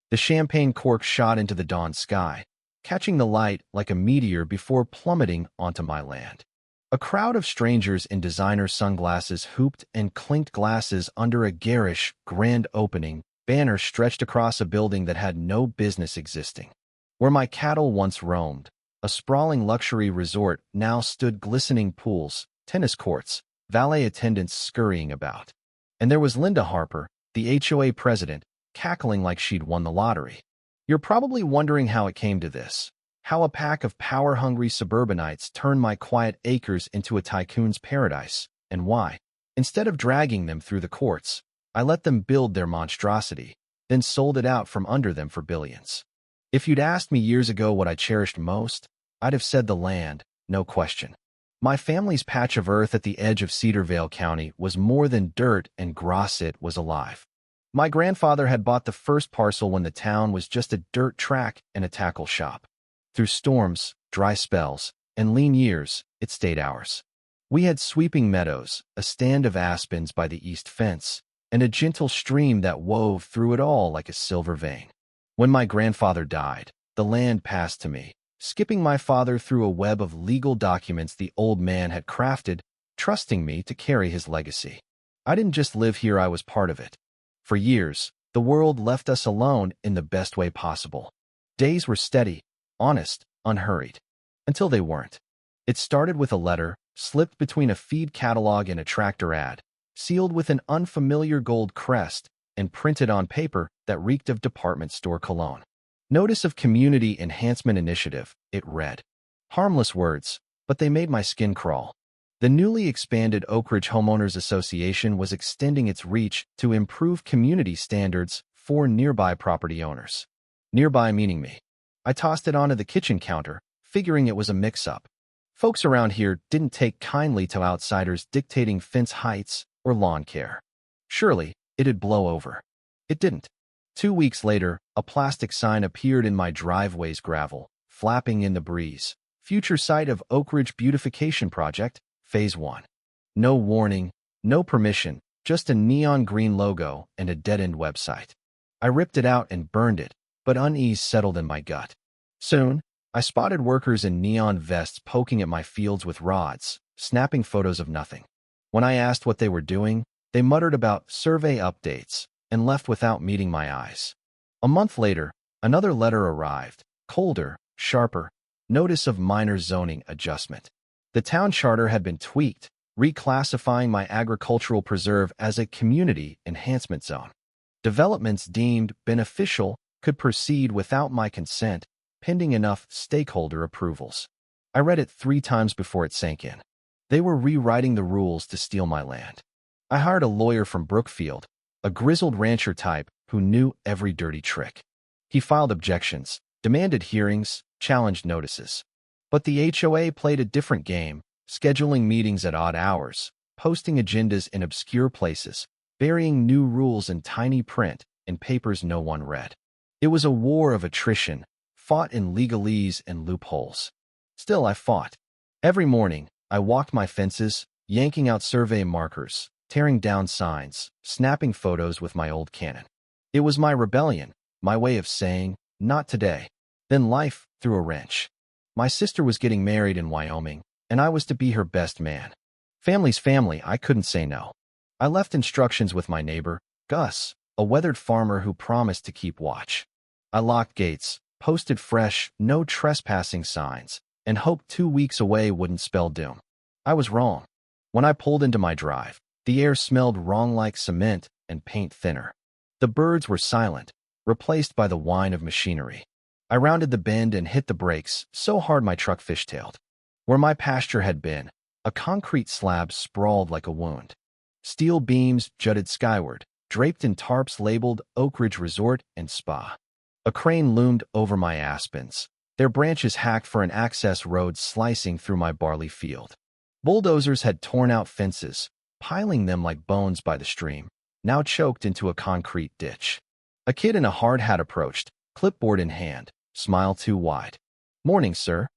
The champagne cork shot into the dawn sky, catching the light like a meteor before plummeting onto my land. A crowd of strangers in designer sunglasses hooped and clinked glasses under a garish, grand opening banner stretched across a building that had no business existing. Where my cattle once roamed, a sprawling luxury resort now stood glistening pools, tennis courts, valet attendants scurrying about. And there was Linda Harper, the HOA president, cackling like she'd won the lottery. You're probably wondering how it came to this. How a pack of power-hungry suburbanites turned my quiet acres into a tycoon's paradise, and why. Instead of dragging them through the courts, I let them build their monstrosity, then sold it out from under them for billions. If you'd asked me years ago what I cherished most, I'd have said the land, no question. My family's patch of earth at the edge of Cedarvale County was more than dirt, and Grosset was alive. My grandfather had bought the first parcel when the town was just a dirt track and a tackle shop. Through storms, dry spells, and lean years, it stayed ours. We had sweeping meadows, a stand of aspens by the east fence, and a gentle stream that wove through it all like a silver vein. When my grandfather died, the land passed to me, skipping my father through a web of legal documents the old man had crafted, trusting me to carry his legacy. I didn't just live here, I was part of it. For years, the world left us alone in the best way possible. Days were steady, honest, unhurried. Until they weren't. It started with a letter, slipped between a feed catalog and a tractor ad, sealed with an unfamiliar gold crest, and printed on paper that reeked of department store cologne. Notice of Community Enhancement Initiative, it read. Harmless words, but they made my skin crawl. The newly expanded Oak Ridge Homeowners Association was extending its reach to improve community standards for nearby property owners. Nearby meaning me. I tossed it onto the kitchen counter, figuring it was a mix-up. Folks around here didn't take kindly to outsiders dictating fence heights or lawn care. Surely, it'd blow over. It didn't. 2 weeks later, a plastic sign appeared in my driveway's gravel, flapping in the breeze. Future site of Oak Ridge Beautification Project, Phase 1. No warning, no permission, just a neon green logo and a dead-end website. I ripped it out and burned it, but unease settled in my gut. Soon, I spotted workers in neon vests poking at my fields with rods, snapping photos of nothing. When I asked what they were doing, they muttered about survey updates and left without meeting my eyes. A month later, another letter arrived, colder, sharper, notice of minor zoning adjustment. The town charter had been tweaked, reclassifying my agricultural preserve as a community enhancement zone. Developments deemed beneficial could proceed without my consent, pending enough stakeholder approvals. I read it 3 times before it sank in. They were rewriting the rules to steal my land. I hired a lawyer from Brookfield, a grizzled rancher type who knew every dirty trick. He filed objections, demanded hearings, challenged notices. But the HOA played a different game, scheduling meetings at odd hours, posting agendas in obscure places, burying new rules in tiny print in papers no one read. It was a war of attrition, fought in legalese and loopholes. Still, I fought. Every morning, I walked my fences, yanking out survey markers, tearing down signs, snapping photos with my old Canon. It was my rebellion, my way of saying, not today. Then life threw a wrench. My sister was getting married in Wyoming, and I was to be her best man. Family's family, I couldn't say no. I left instructions with my neighbor, Gus, a weathered farmer who promised to keep watch. I locked gates, posted fresh, no trespassing signs, and hoped 2 weeks away wouldn't spell doom. I was wrong. When I pulled into my drive, the air smelled wrong like cement and paint thinner. The birds were silent, replaced by the whine of machinery. I rounded the bend and hit the brakes so hard my truck fishtailed. Where my pasture had been, a concrete slab sprawled like a wound. Steel beams jutted skyward, draped in tarps labeled Oak Ridge Resort and Spa. A crane loomed over my aspens, their branches hacked for an access road slicing through my barley field. Bulldozers had torn out fences, piling them like bones by the stream, now choked into a concrete ditch. A kid in a hard hat approached, clipboard in hand, smile too wide. Morning, sir.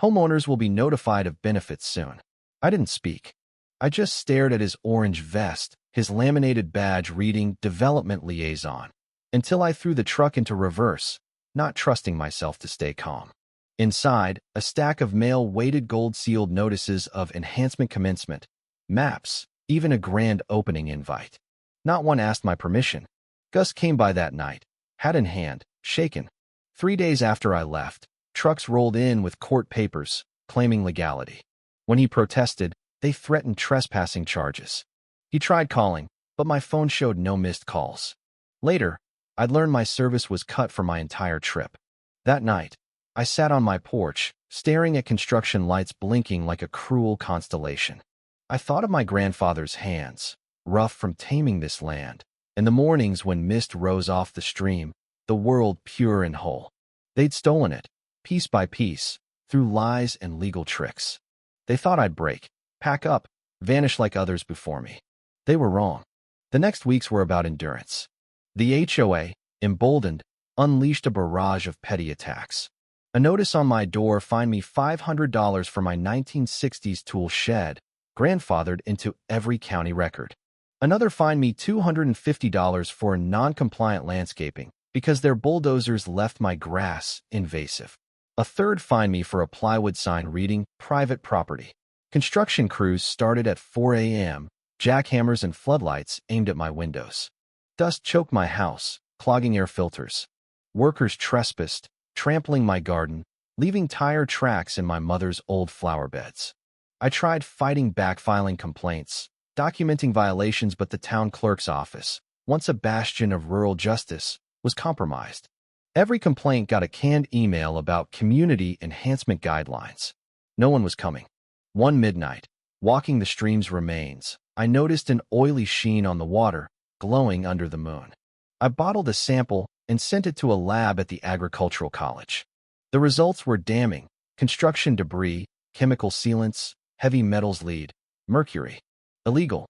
Homeowners will be notified of benefits soon. I didn't speak. I just stared at his orange vest, his laminated badge reading Development Liaison. until I threw the truck into reverse, not trusting myself to stay calm. Inside, a stack of mail-weighted gold-sealed notices of enhancement commencement, maps, even a grand opening invite. Not one asked my permission. Gus came by that night, hat in hand, shaken. 3 days after I left, trucks rolled in with court papers, claiming legality. When he protested, they threatened trespassing charges. He tried calling, but my phone showed no missed calls. Later, I'd learned my service was cut for my entire trip. That night, I sat on my porch, staring at construction lights blinking like a cruel constellation. I thought of my grandfather's hands, rough from taming this land, and the mornings when mist rose off the stream, the world pure and whole. They'd stolen it, piece by piece, through lies and legal tricks. They thought I'd break, pack up, vanish like others before me. They were wrong. The next weeks were about endurance. The HOA, emboldened, unleashed a barrage of petty attacks. A notice on my door fined me $500 for my 1960s tool shed, grandfathered into every county record. Another fined me $250 for non-compliant landscaping because their bulldozers left my grass invasive. A third fined me for a plywood sign reading private property. Construction crews started at 4 a.m., jackhammers and floodlights aimed at my windows. Dust choked my house, clogging air filters. Workers trespassed, trampling my garden, leaving tire tracks in my mother's old flower beds. I tried fighting back, filing complaints, documenting violations, but the town clerk's office, once a bastion of rural justice, was compromised. Every complaint got a canned email about community enhancement guidelines. No one was coming. One midnight, walking the stream's remains, I noticed an oily sheen on the water, glowing under the moon. I bottled a sample and sent it to a lab at the agricultural college. The results were damning: construction debris, chemical sealants, heavy metals, lead, mercury. Illegal.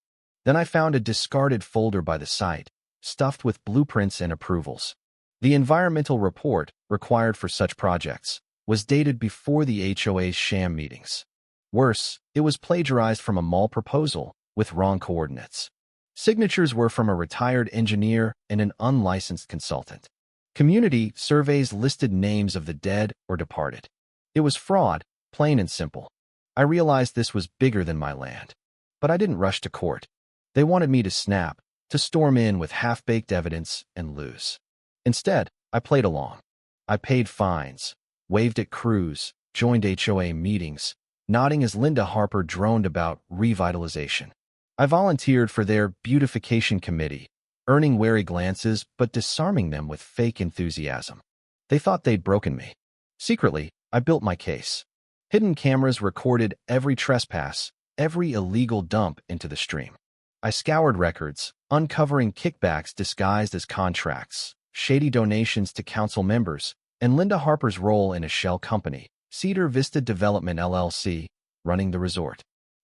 Then I found a discarded folder by the site, stuffed with blueprints and approvals. The environmental report, required for such projects, was dated before the HOA's sham meetings. Worse, it was plagiarized from a mall proposal, with wrong coordinates. Signatures were from a retired engineer and an unlicensed consultant. Community surveys listed names of the dead or departed. It was fraud, plain and simple. I realized this was bigger than my land. But I didn't rush to court. They wanted me to snap, to storm in with half-baked evidence and lose. Instead, I played along. I paid fines, waved at crews, joined HOA meetings, nodding as Linda Harper droned about revitalization. I volunteered for their beautification committee, earning wary glances but disarming them with fake enthusiasm. They thought they'd broken me. Secretly, I built my case. Hidden cameras recorded every trespass, every illegal dump into the stream. I scoured records, uncovering kickbacks disguised as contracts, shady donations to council members, and Linda Harper's role in a shell company, Cedar Vista Development LLC, running the resort.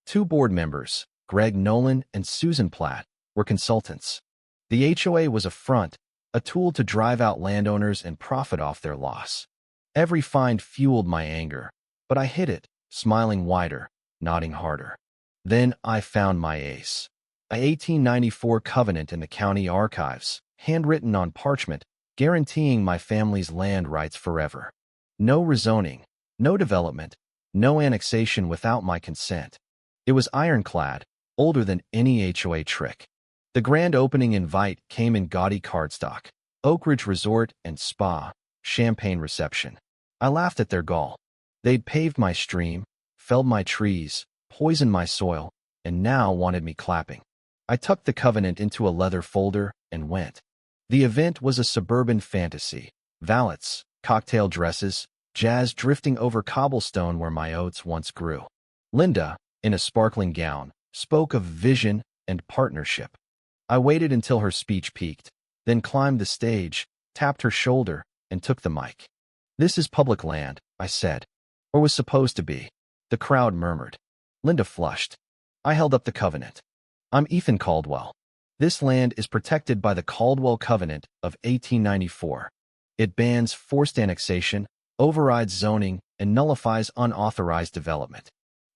2 board members, Greg Nolan and Susan Platt, were consultants. The HOA was a front, a tool to drive out landowners and profit off their loss. Every fine fueled my anger, but I hid it, smiling wider, nodding harder. Then I found my ace. A 1894 covenant in the county archives, handwritten on parchment, guaranteeing my family's land rights forever. No rezoning, no development, no annexation without my consent. It was ironclad, older than any HOA trick. The grand opening invite came in gaudy cardstock: Oak Ridge Resort and Spa, champagne reception. I laughed at their gall. They'd paved my stream, felled my trees, poisoned my soil, and now wanted me clapping. I tucked the covenant into a leather folder and went. The event was a suburban fantasy: valets, cocktail dresses, jazz drifting over cobblestone where my oats once grew. Linda, in a sparkling gown, spoke of vision and partnership. I waited until her speech peaked, then climbed the stage, tapped her shoulder, and took the mic. "This is public land," I said. Or was supposed to be. The crowd murmured. Linda flushed. I held up the covenant. "I'm Ethan Caldwell. This land is protected by the Caldwell Covenant of 1894. It bans forced annexation, overrides zoning, and nullifies unauthorized development.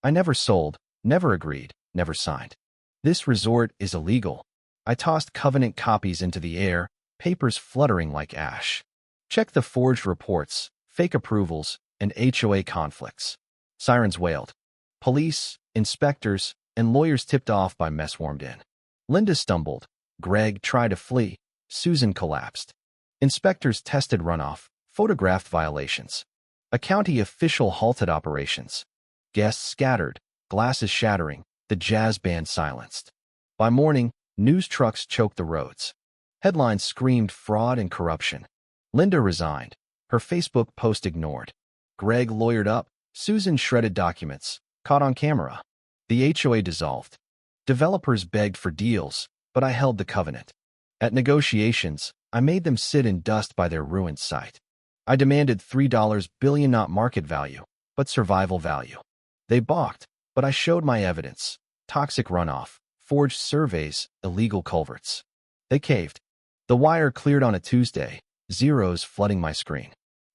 I never sold, never agreed, never signed. This resort is illegal." I tossed covenant copies into the air, papers fluttering like ash. Check the forged reports, fake approvals, and HOA conflicts. Sirens wailed. Police, inspectors, and lawyers tipped off by mess warmed in. Linda stumbled. Greg tried to flee. Susan collapsed. Inspectors tested runoff, photographed violations. A county official halted operations. Guests scattered, glasses shattering, the jazz band silenced. By morning, news trucks choked the roads. Headlines screamed fraud and corruption. Linda resigned. Her Facebook post ignored. Greg lawyered up. Susan shredded documents, caught on camera. The HOA dissolved. Developers begged for deals, but I held the covenant. At negotiations, I made them sit in dust by their ruined site. I demanded $3 billion not market value, but survival value. They balked, but I showed my evidence. Toxic runoff, forged surveys, illegal culverts. They caved. The wire cleared on a Tuesday, zeros flooding my screen.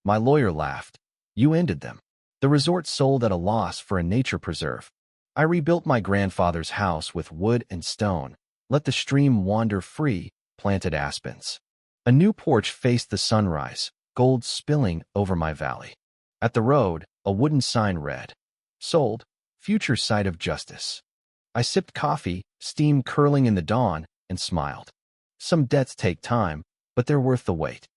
My lawyer laughed. You ended them. The resort sold at a loss for a nature preserve. I rebuilt my grandfather's house with wood and stone, let the stream wander free, planted aspens. A new porch faced the sunrise, gold spilling over my valley. At the road, a wooden sign read, "Sold, future site of justice." I sipped coffee, steam curling in the dawn, and smiled. Some debts take time, but they're worth the wait.